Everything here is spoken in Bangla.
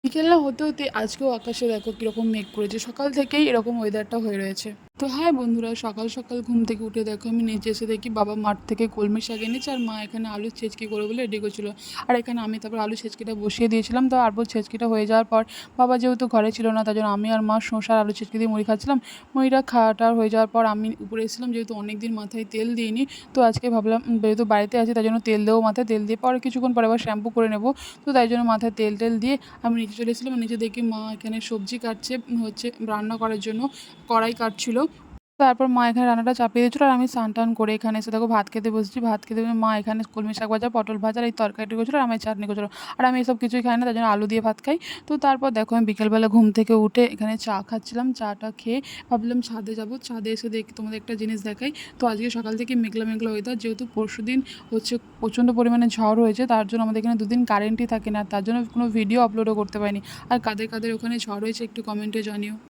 বিকেল না হতে, হতে আজকেও আকাশে দেখো কিরকম মেঘ করেছে। সকাল থেকেই এরকম ওয়েদারটা হয়ে রয়েছে। তো হ্যাঁ বন্ধুরা, সকাল, সকাল ঘুম থেকে উঠে দেখো আমি নিচে এসে দেখি বাবা মাঠ থেকে কলমি শাক এনেছে আর মা এখানে আলু ছেঁচকি করবে বলে রেডি করছিল। আর এখানে আমি তারপর আলু ছেঁচকিটা বসিয়ে দিয়েছিলাম। তারপর ছেঁচকিটা হয়ে যাওয়ার পর বাবা যেহেতু ঘরে ছিল না, তার জন্য আমি আর মা শসা আর আলু ছেঁচকি দিয়ে মুড়ি খাচ্ছিলাম। মুড়িটা খাওয়াটা হয়ে যাওয়ার পর আমি উপরে এসেছিলাম, যেহেতু অনেকদিন মাথায় তেল দিইনি। তো আজকে ভাবলাম যেহেতু বাড়িতে আছি তাই জন্য তেল দেবো, মাথায় তেল দিয়ে পরে কিছুক্ষণ পরে আবার শ্যাম্পু করে নেবো। তো তাই জন্য মাথায় তেল টেল দিয়ে আমি নিচে চলে এসেছিলাম। নিচে দেখি মা এখানে সবজি কাটছে, হচ্ছে রান্না করার জন্য কড়াই কাটছিল। তারপর মা এখানে রান্নাটা চাপিয়ে দিয়েছিল আর আমি স্নান টান করে এখানে এসে দেখো ভাত খেতে বসেছি। ভাত খেতে বসে মা এখানে কলমি শাক ভাজা, পটল ভাজা আর এই তরকারিটা করছিল আর আমি চাটনি করছিল। আর আমি এসব কিছুই খাই না, তাই জন্য আলু দিয়ে ভাত খাই। তো তারপর দেখো আমি বিকেলবেলা ঘুম থেকে উঠে এখানে চা খাচ্ছিলাম। চাটা খেয়ে ভাবলাম ছাদে যাব। ছাদে এসে দেখি তোমাদের একটা জিনিস দেখাই। তো আজকে সকাল থেকে মেঘলা মেঘলা ওয়েদার, যেহেতু পরশুদিন হচ্ছে প্রচণ্ড পরিমাণে ঝড় হয়েছে, তার জন্য আমাদের এখানে দুদিন কারেন্টই থাকে না। তার জন্য কোনো ভিডিও আপলোডও করতে পারিনি। আর কাদের কাদের ওখানে ঝড় হয়েছে একটু কমেন্টে জানিও।